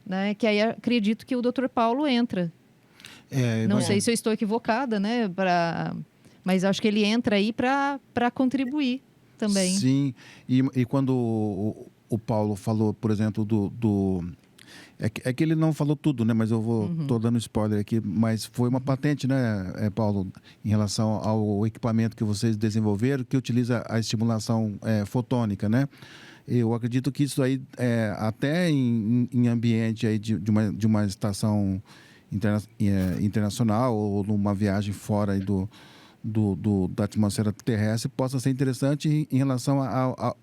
[SPEAKER 4] né? Que aí acredito que o Dr. Paulo entra. Não sei se eu estou equivocada, né? Mas acho que ele entra aí para contribuir também.
[SPEAKER 1] Sim, e quando o Paulo falou, por exemplo, é que ele não falou tudo, né? Mas eu tô dando spoiler aqui, mas foi uma patente, né, Paulo, em relação ao equipamento que vocês desenvolveram, que utiliza a estimulação fotônica, né? Eu acredito que isso aí, até em ambiente aí de uma estação internacional ou numa viagem fora aí da atmosfera terrestre, possa ser interessante em relação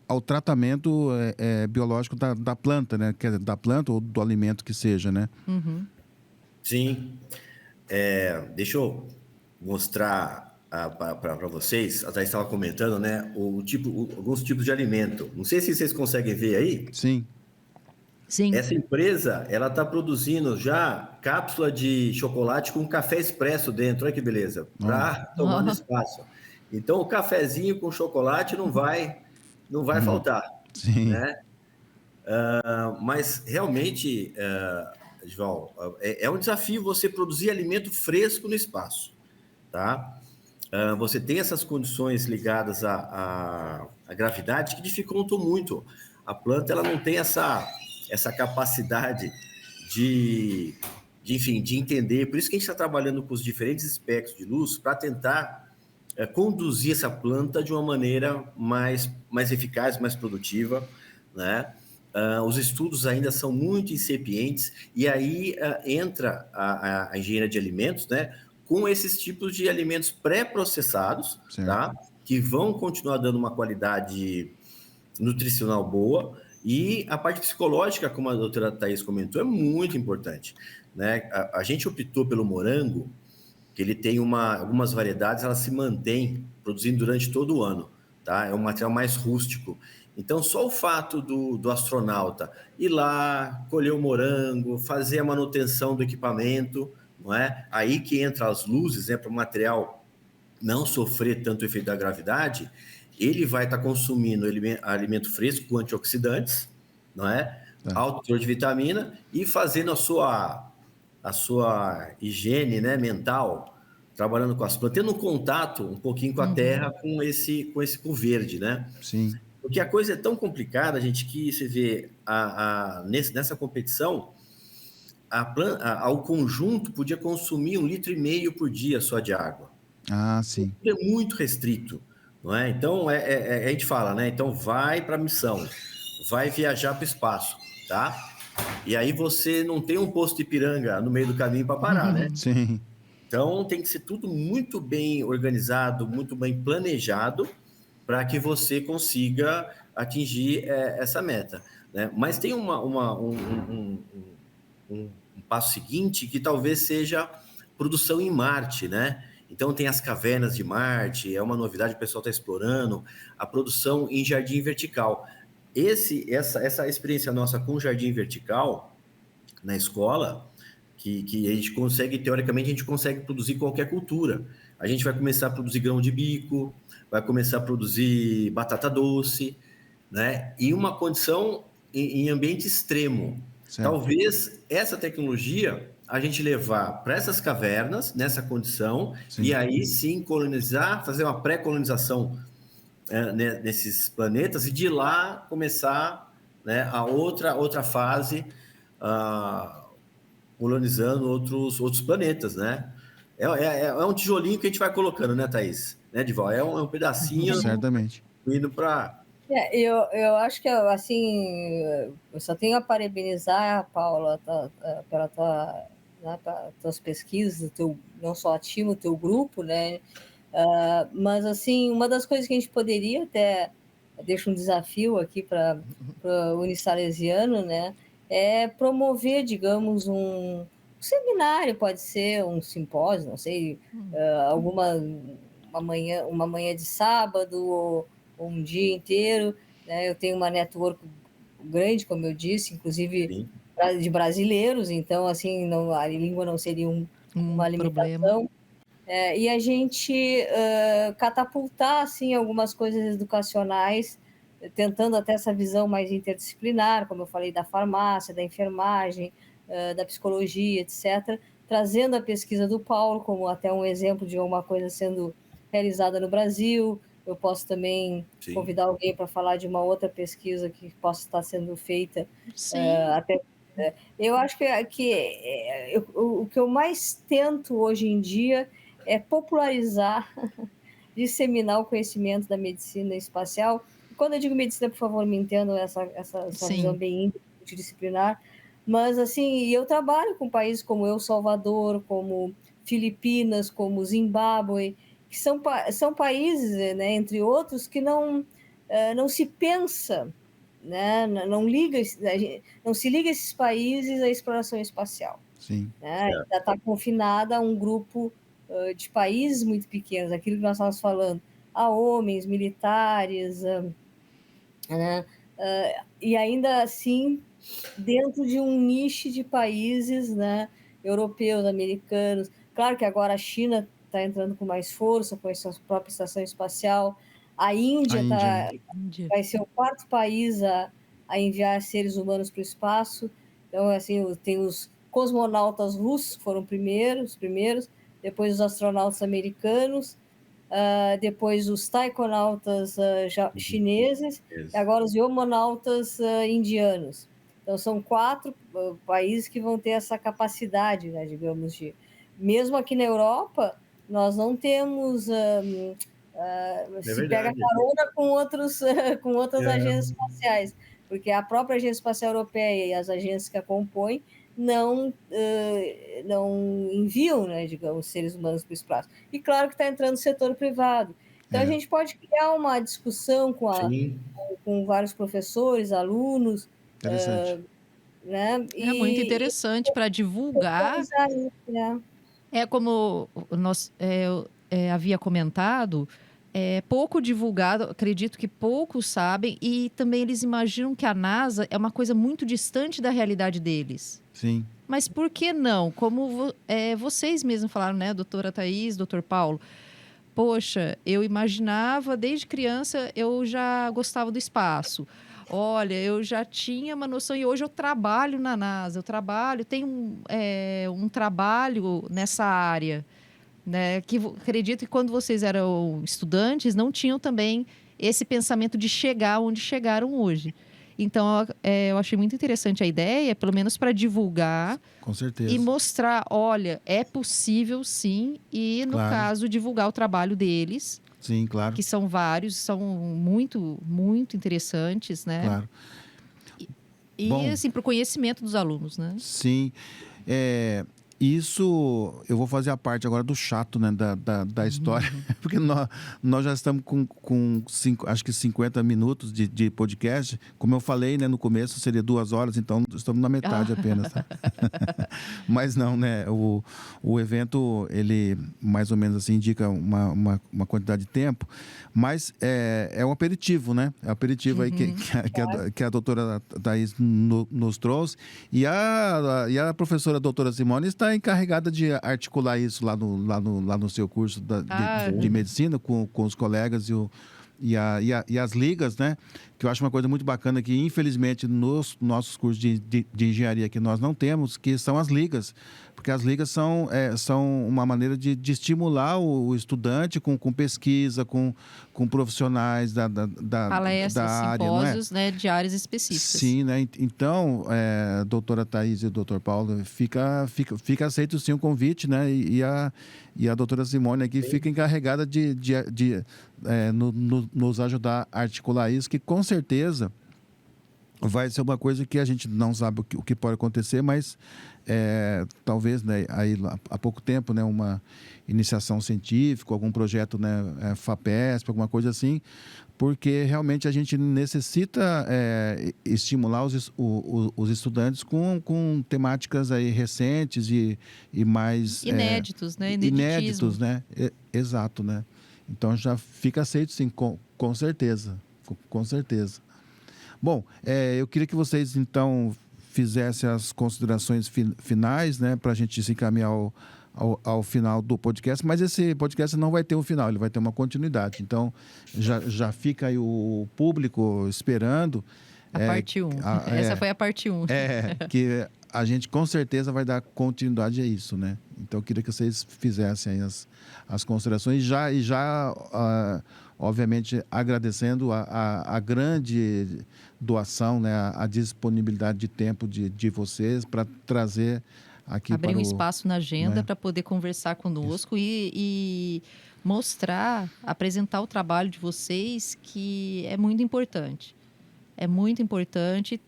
[SPEAKER 1] ao tratamento biológico da planta, né? Quer dizer, da planta ou do alimento que seja, né?
[SPEAKER 2] Sim. Deixa eu mostrar para vocês. A Thaís estava comentando, né? Alguns tipos de alimento. Não sei se vocês conseguem ver aí.
[SPEAKER 1] Sim.
[SPEAKER 4] Sim.
[SPEAKER 2] Essa empresa, ela está produzindo já cápsula de chocolate com café expresso dentro. Olha que beleza. Para tomar no espaço. Então, o cafezinho com chocolate não vai faltar.
[SPEAKER 1] Sim.
[SPEAKER 2] Né? Mas, realmente, Edval, é um desafio você produzir alimento fresco no espaço. Tá? Você tem essas condições ligadas à gravidade que dificultam muito. A planta ela não tem essa capacidade de entender. Por isso que a gente está trabalhando com os diferentes espectros de luz para tentar conduzir essa planta de uma maneira mais eficaz, mais produtiva, né? Os estudos ainda são muito incipientes e aí entra a engenharia de alimentos, né? Com esses tipos de alimentos pré-processados, tá? Que vão continuar dando uma qualidade nutricional boa. E a parte psicológica, como a doutora Thaís comentou, é muito importante, né? A gente optou pelo morango, que ele tem algumas variedades, ela se mantém produzindo durante todo o ano, tá? É um material mais rústico. Então, só o fato do astronauta ir lá, colher o morango, fazer a manutenção do equipamento, não é? Aí que entra as luzes, né, para o material não sofrer tanto o efeito da gravidade. Ele vai estar consumindo alimento fresco com antioxidantes, não é? Alto teor de vitamina e fazendo a sua higiene, né, mental, trabalhando com as plantas, tendo um contato um pouquinho com a terra, com o verde, né?
[SPEAKER 1] Sim.
[SPEAKER 2] Porque a coisa é tão complicada, gente, que você vê nessa competição, o conjunto podia consumir 1,5 litro por dia só de água.
[SPEAKER 1] Ah, sim.
[SPEAKER 2] É muito restrito, não é? Então, a gente fala, né? Então, vai para a missão, vai viajar para o espaço, tá? E aí você não tem um posto de Ipiranga no meio do caminho para parar, né?
[SPEAKER 1] Sim.
[SPEAKER 2] Então, tem que ser tudo muito bem organizado, muito bem planejado, para que você consiga atingir essa meta, né? Mas tem um passo seguinte que talvez seja produção em Marte, né? Então tem as cavernas de Marte, é uma novidade que o pessoal está explorando, a produção em jardim vertical. Essa experiência nossa com jardim vertical na escola, que a gente consegue, teoricamente, a gente consegue produzir qualquer cultura. A gente vai começar a produzir grão de bico, vai começar a produzir batata doce, né? E uma condição em ambiente extremo.
[SPEAKER 1] Certo.
[SPEAKER 2] Talvez essa tecnologia a gente levar para essas cavernas, nessa condição, e aí sim colonizar, fazer uma pré-colonização nesses planetas, e de lá começar, né, a outra fase, colonizando outros planetas, né? É um tijolinho que a gente vai colocando, né, Thaís? Né, Dival? É um pedacinho
[SPEAKER 1] Certamente.
[SPEAKER 2] indo para...
[SPEAKER 3] Eu acho que, assim, eu só tenho a parabenizar, Paula, pela tuas pesquisas, não só a ti, o teu grupo, né? Mas, assim, uma das coisas que a gente poderia até, deixo um desafio aqui para o Unisalesiano, né? É promover, digamos, um seminário, pode ser um simpósio, não sei, uma manhã de sábado ou um dia inteiro, né? Eu tenho uma network grande, como eu disse, inclusive
[SPEAKER 2] Sim.
[SPEAKER 3] de brasileiros, então, assim, não, a língua não seria uma
[SPEAKER 4] problema.
[SPEAKER 3] limitação. E a gente catapultar, assim, algumas coisas educacionais, tentando até essa visão mais interdisciplinar, como eu falei, da farmácia, da enfermagem, da psicologia, etc., trazendo a pesquisa do Paulo como até um exemplo de uma coisa sendo realizada no Brasil. Eu posso também
[SPEAKER 2] Sim.
[SPEAKER 3] convidar alguém para falar de uma outra pesquisa que possa estar sendo feita.
[SPEAKER 4] Sim.
[SPEAKER 3] Até, eu acho que o que eu mais tento hoje em dia é popularizar, disseminar o conhecimento da medicina espacial. Quando eu digo medicina, por favor, me entendam essa visão bem multidisciplinar. Mas, assim, eu trabalho com países como El Salvador, como Filipinas, como Zimbábue, que são países, né, entre outros, que não se pensa, né, não se liga esses países à exploração espacial.
[SPEAKER 1] Sim.
[SPEAKER 3] Né? Ainda está confinada a um grupo de países muito pequenos, aquilo que nós estávamos falando, a homens, militares, né? E ainda assim, dentro de um nicho de países, né, europeus, americanos. Claro que agora a China está entrando com mais força, com a sua própria estação espacial. A Índia, vai ser o quarto país a enviar seres humanos para o espaço. Então, assim, tem os cosmonautas russos, foram os primeiros, depois os astronautas americanos, depois os taikonautas chineses, e agora os iomonautas indianos. Então, são 4 países que vão ter essa capacidade, né, digamos, de... Mesmo aqui na Europa, nós não temos... se pega carona com outras agências espaciais, porque a própria Agência Espacial Europeia e as agências que a compõem não enviam, né, digamos, seres humanos para o espaço. E claro que está entrando o setor privado. Então, a gente pode criar uma discussão com vários professores, alunos, né?
[SPEAKER 4] É muito interessante para divulgar.
[SPEAKER 3] Isso, né?
[SPEAKER 4] É como nós havia comentado, pouco divulgado, acredito que poucos sabem, e também eles imaginam que a NASA é uma coisa muito distante da realidade deles.
[SPEAKER 1] Sim.
[SPEAKER 4] Mas por que não? Como vocês mesmos falaram, né, doutora Thaís, doutor Paulo? Poxa, eu imaginava, desde criança, eu já gostava do espaço. Olha, eu já tinha uma noção e hoje eu trabalho na NASA. Tenho um trabalho nessa área, né? Que acredito que quando vocês eram estudantes não tinham também esse pensamento de chegar onde chegaram hoje. Então, eu achei muito interessante a ideia, pelo menos para divulgar.
[SPEAKER 1] Com certeza.
[SPEAKER 4] E mostrar, olha, é possível sim, e no caso, divulgar o trabalho deles.
[SPEAKER 1] Sim, claro.
[SPEAKER 4] Que são vários, são muito, muito interessantes, né?
[SPEAKER 1] Claro.
[SPEAKER 4] E assim, para o conhecimento dos alunos, né?
[SPEAKER 1] Sim. Isso, eu vou fazer a parte agora do chato, né, da história, porque nós já estamos com acho que 50 minutos de podcast. Como eu falei, né, no começo seria 2 horas, então estamos na metade apenas. Tá? Mas não, né, o evento, ele mais ou menos assim indica uma quantidade de tempo, mas é um aperitivo, né? É um aperitivo aí que a doutora Thaís nos trouxe, e a professora doutora Simone está encarregada de articular isso lá no seu curso de medicina com os colegas e as ligas, né? Que eu acho uma coisa muito bacana que, infelizmente, nos nossos cursos de engenharia que nós não temos, que são as ligas. Porque as ligas são uma maneira de estimular o estudante com pesquisa, com profissionais da
[SPEAKER 4] palestras,
[SPEAKER 1] área,
[SPEAKER 4] simpósios,
[SPEAKER 1] não é?
[SPEAKER 4] Né, de áreas específicas.
[SPEAKER 1] Sim, né? Então, doutora Thaís e doutor Paulo, fica aceito sim o convite, né? E a doutora Simone aqui fica encarregada de nos ajudar a articular isso, que com certeza vai ser uma coisa que a gente não sabe o que pode acontecer, mas talvez, né, aí, há pouco tempo, né, uma iniciação científica, algum projeto, né, FAPESP, alguma coisa assim, porque realmente a gente necessita estimular os estudantes com temáticas aí recentes e mais...
[SPEAKER 4] Inéditos, né?
[SPEAKER 1] Inéditos, né? Exato, né? Então já fica aceito, sim, com certeza. Com certeza. Bom, eu queria que vocês, então, fizessem as considerações finais, né, para a gente se encaminhar ao final do podcast, mas esse podcast não vai ter um final, ele vai ter uma continuidade. Então, já fica aí o público esperando.
[SPEAKER 4] A parte 1. Essa foi a parte 1.
[SPEAKER 1] Que a gente com certeza vai dar continuidade a isso, né? Então, eu queria que vocês fizessem aí as considerações e já obviamente, agradecendo a grande doação, né? A disponibilidade de tempo de vocês para trazer aqui
[SPEAKER 4] abrir um espaço na agenda para poder conversar conosco e mostrar, apresentar o trabalho de vocês, que é muito importante. É muito importante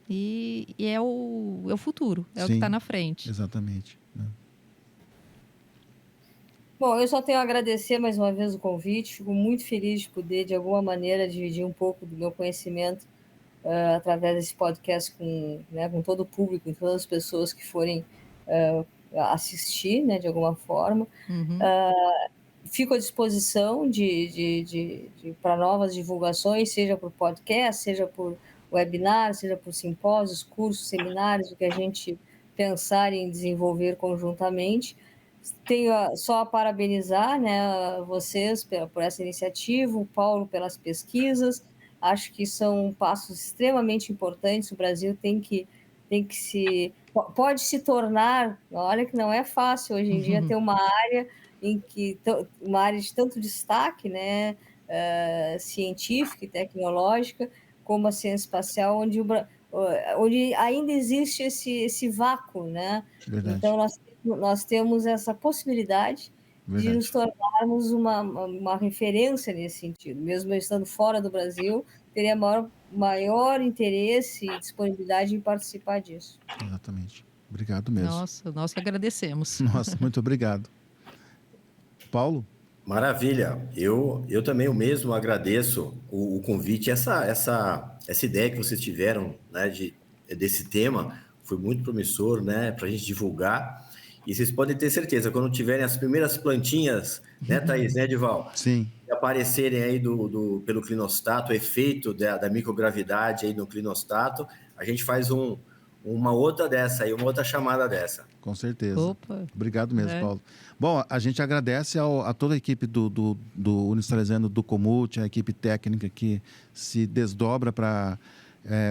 [SPEAKER 4] e é o futuro, é o que está na frente.
[SPEAKER 1] Exatamente.
[SPEAKER 3] Bom, eu só tenho a agradecer mais uma vez o convite. Fico muito feliz de poder, de alguma maneira, dividir um pouco do meu conhecimento através desse podcast com todo o público, com todas as pessoas que forem assistir, né, de alguma forma. Fico à disposição para novas divulgações, seja por podcast, seja por webinar, seja por simpósios, cursos, seminários, o que a gente pensar em desenvolver conjuntamente. Tenho só a parabenizar, né, vocês por essa iniciativa, o Paulo pelas pesquisas. Acho que são passos extremamente importantes. O Brasil pode se tornar, olha que não é fácil hoje em dia ter uma área de tanto destaque, né, científica e tecnológica, como a ciência espacial, onde ainda existe esse vácuo, né?
[SPEAKER 1] Verdade.
[SPEAKER 3] Então nós temos essa possibilidade de nos tornarmos uma referência nesse sentido. Mesmo eu estando fora do Brasil, teria maior interesse e disponibilidade em participar disso.
[SPEAKER 1] Exatamente. Obrigado mesmo.
[SPEAKER 4] Nossa, nós que agradecemos.
[SPEAKER 1] Nossa, muito obrigado. Paulo?
[SPEAKER 2] Maravilha. Eu também o mesmo agradeço o convite. Essa ideia que vocês tiveram, né, desse tema foi muito promissor, né, para a gente divulgar. E vocês podem ter certeza, quando tiverem as primeiras plantinhas, né, Thaís, né, Edival?
[SPEAKER 1] Sim.
[SPEAKER 2] Aparecerem aí pelo clinostato, o efeito da microgravidade aí no clinostato, a gente faz uma outra dessa aí, uma outra chamada dessa.
[SPEAKER 1] Com certeza.
[SPEAKER 4] Opa.
[SPEAKER 1] Obrigado mesmo, Paulo. Bom, a gente agradece a toda a equipe do Unisalesiano, do Comult, a equipe técnica que se desdobra para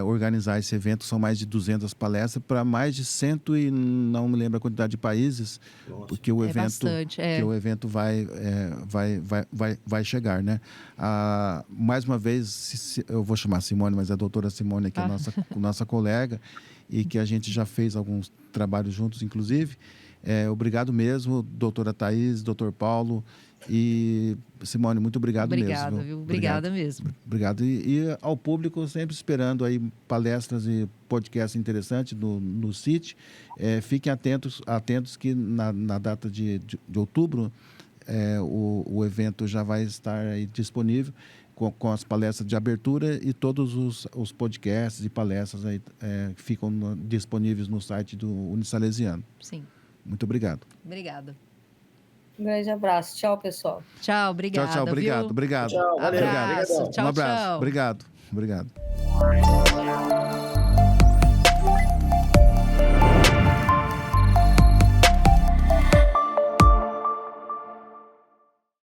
[SPEAKER 1] organizar esse evento. São mais de 200 palestras para mais de 100 e não me lembro a quantidade de países. Nossa. Porque o evento vai chegar, né? Mais uma vez, eu vou chamar a Simone, mas é a doutora Simone, que é nossa colega, e que a gente já fez alguns trabalhos juntos, inclusive. Obrigado mesmo, doutora Thaís, doutor Paulo. E, Simone, muito obrigado mesmo.
[SPEAKER 4] Obrigada mesmo.
[SPEAKER 1] Obrigado. E ao público, sempre esperando aí palestras e podcasts interessantes no CIT. Fiquem atentos que na data de outubro, o evento já vai estar aí disponível com as palestras de abertura, e todos os podcasts e palestras aí, ficam disponíveis no site do Unisalesiano.
[SPEAKER 4] Sim.
[SPEAKER 1] Muito obrigado.
[SPEAKER 4] Obrigada.
[SPEAKER 3] Um grande abraço. Tchau, pessoal.
[SPEAKER 4] Tchau, obrigada.
[SPEAKER 1] Tchau, obrigado.
[SPEAKER 2] Tchau, valeu.
[SPEAKER 4] Abraço.
[SPEAKER 2] Obrigado.
[SPEAKER 4] Tchau,
[SPEAKER 1] um abraço.
[SPEAKER 4] tchau.
[SPEAKER 1] Obrigado.